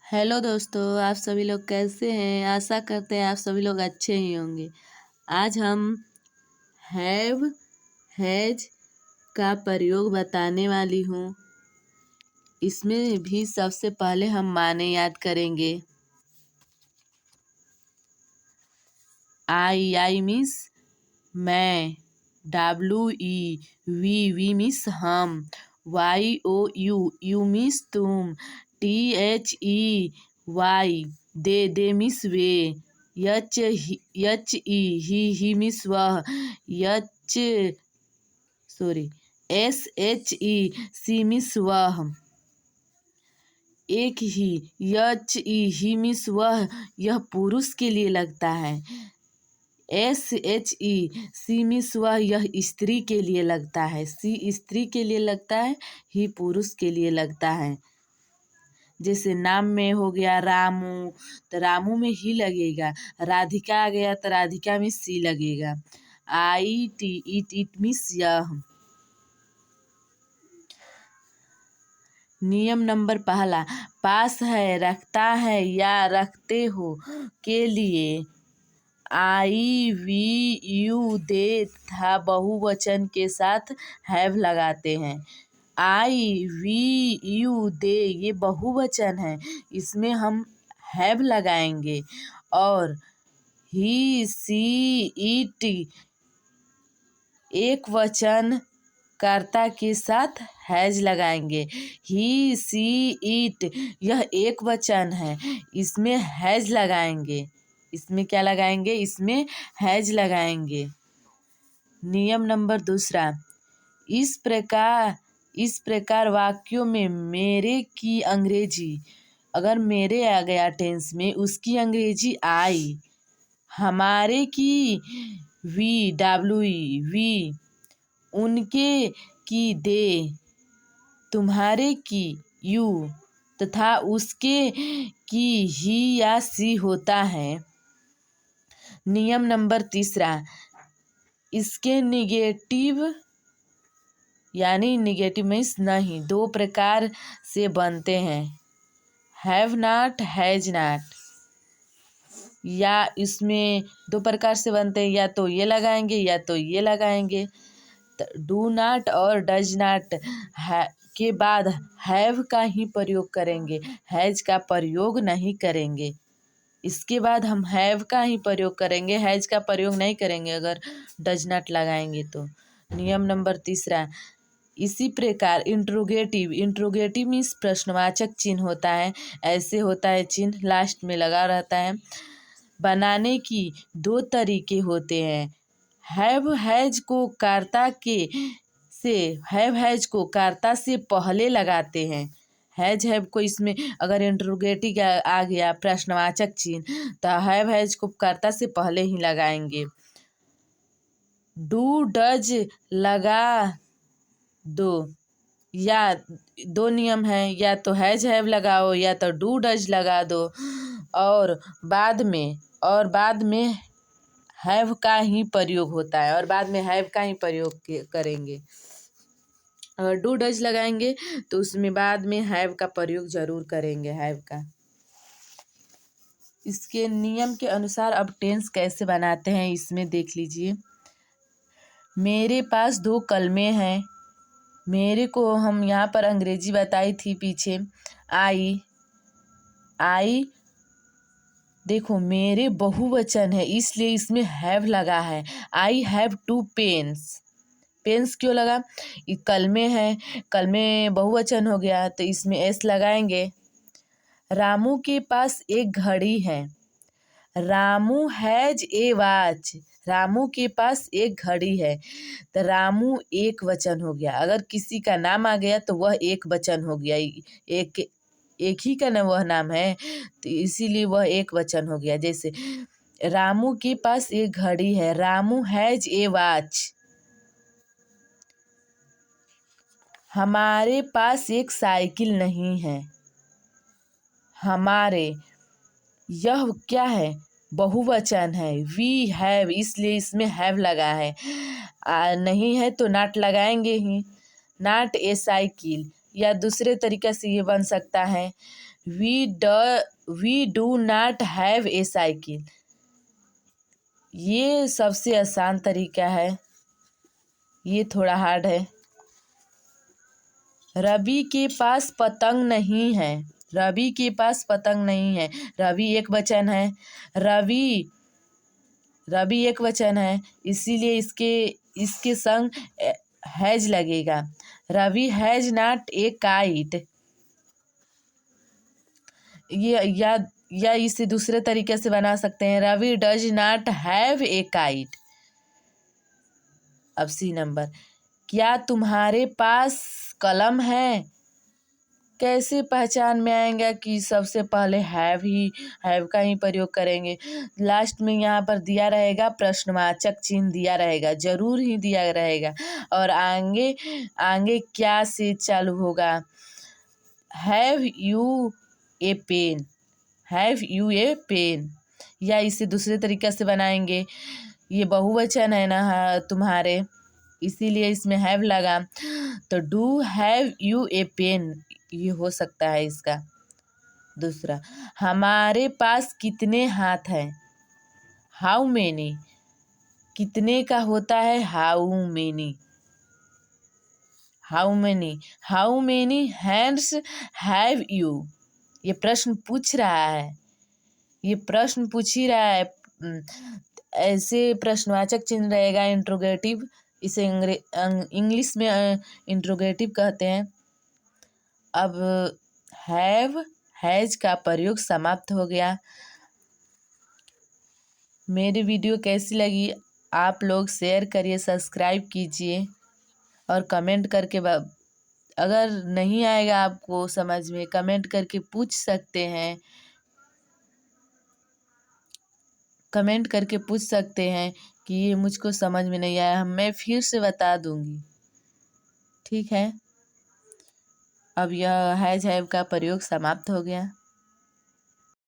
Hello दोस्तों, आप सभी लोग कैसे हैं। आशा करते हैं आप सभी लोग अच्छे ही होंगे। आज हम हैव हैज का प्रयोग बताने वाली हूँ। इसमें भी सबसे पहले हम माने याद करेंगे। आई मीन्स मैं, वी मीन्स हम, यू मीन्स तुम, THEY they means way, he means वह, यच SHE मीन्स वह, एक ही मीन्स वह, यह पुरुष के लिए लगता है। SHE मीन्स वह, यह स्त्री के लिए लगता है। सी स्त्री के लिए लगता है, ही पुरुष के लिए लगता है। जैसे नाम में हो गया रामू, तो रामू में ही लगेगा। राधिका आ गया तो राधिका में सी लगेगा। इट मीन्स यह। नियम नंबर पहला, पास है, रखता है या रखते हो के लिए दे तथा बहुवचन के साथ हैव लगाते हैं। दे ये बहुवचन है, इसमें हम हैव लगाएंगे। और ही सी इट एक वचन कर्ता के साथ हैज लगाएंगे। ही सी इट यह एक वचन है, इसमें हैज लगाएंगे। इसमें क्या लगाएंगे? इसमें हैज लगाएंगे। नियम नंबर दूसरा, इस प्रकार वाक्यों में मेरे की अंग्रेजी, अगर मेरे आ गया टेंस में, उसकी अंग्रेजी आई, हमारे की वी, उनके की दे, तुम्हारे की यू तथा उसके की ही या सी होता है। नियम नंबर तीसरा, इसके निगेटिव मीन्स नहीं, दो प्रकार से बनते हैं। हैव नॉट, हैज नॉट, या इसमें दो प्रकार से बनते हैं, या तो ये लगाएंगे या तो ये लगाएंगे। डू नॉट और डज नॉट के बाद हैव का ही प्रयोग करेंगे, हैज का प्रयोग नहीं करेंगे। इसके बाद हम हैव का ही प्रयोग करेंगे, हैज का प्रयोग नहीं करेंगे अगर डज नॉट लगाएंगे तो। नियम नंबर तीसरा, इसी प्रकार इंट्रोगेटिव मीन्स प्रश्नवाचक चिन्ह होता है। ऐसे होता है चिन्ह, लास्ट में लगा रहता है। बनाने की दो तरीके होते हैं। हैव हैज को कर्ता से पहले लगाते हैं। हैज हैव को इसमें अगर इंट्रोगेटिव आ गया प्रश्नवाचक चिन्ह, तो हैव हैज को कर्ता से पहले ही लगाएंगे। डू डज लगा दो, या दो नियम है, या तो हैज हैव लगाओ या तो डू डज लगा दो। और बाद में हैव का ही प्रयोग होता है, और बाद में हैव का ही प्रयोग करेंगे। अगर डू डज लगाएंगे तो उसमें बाद में हैव का प्रयोग जरूर करेंगे, हैव का। इसके नियम के अनुसार अब टेंस कैसे बनाते हैं इसमें देख लीजिए। मेरे पास 2 कलमें हैं। मेरे को हम यहाँ पर अंग्रेजी बताई थी पीछे, आई देखो मेरे बहुवचन है, इसलिए इसमें हैव लगा है। I have 2 pens. पेन्स क्यों लगा? कलमे हैं, कलमे बहुवचन हो गया तो इसमें एस लगाएंगे। रामू के पास एक घड़ी है। Ramu has a watch. Ramu के पास एक घड़ी है, तो रामू एक वचन हो गया। अगर किसी का नाम आ गया तो वह एक वचन हो गया। एक ही का ना वह नाम है, तो इसीलिए वह एक वचन हो गया। जैसे रामू के पास एक घड़ी है, रामू हैज ए वॉच। हमारे पास एक साइकिल नहीं है। हमारे, यह क्या है? बहुवचन है। वी हैव, इसलिए इसमें हैव लगा है। नहीं है तो नॉट लगाएंगे ही। नॉट ए साइकिल, या दूसरे तरीके से ये बन सकता है we do not have a cycle. ये सबसे आसान तरीका है, ये थोड़ा हार्ड है। रवि के पास पतंग नहीं है। रवि के पास पतंग नहीं है। रवि एक वचन है। रवि एक वचन है, इसीलिए इसके संग हैज लगेगा। Ravi has not a kite. ये या इसे दूसरे तरीके से बना सकते हैं, Ravi does not have a kite. अब सी नंबर, क्या तुम्हारे पास कलम है। कैसे पहचान में आएगा कि सबसे पहले हैव का ही प्रयोग करेंगे। लास्ट में यहाँ पर दिया रहेगा, प्रश्नवाचक चिन्ह दिया रहेगा, जरूर ही दिया रहेगा। और आगे क्या से चालू होगा, have you a pen. Have you a pen. या इसे दूसरे तरीके से बनाएंगे, ये बहुवचन है ना तुम्हारे, इसीलिए इसमें हैव लगा, तो do have you a pen, ये हो सकता है इसका। दूसरा, हमारे पास कितने हाथ हैं। How many. कितने का होता है how many. How many hands have you. ये प्रश्न पूछ रहा है, ये प्रश्न पूछ ही रहा है। ऐसे प्रश्नवाचक चिन्ह रहेगा, इंट्रोगेटिव, इसे इंग्लिश में इंट्रोगेटिव कहते हैं। अब हैज का प्रयोग समाप्त हो गया। मेरी वीडियो कैसी लगी आप लोग शेयर करिए, सब्सक्राइब कीजिए और कमेंट करके अगर नहीं आएगा आपको समझ में, कमेंट करके पूछ सकते हैं। कमेंट करके पूछ सकते हैं कि ये मुझको समझ में नहीं आया, मैं फिर से बता दूंगी। ठीक है, अब यह हैज हैव का प्रयोग समाप्त हो गया।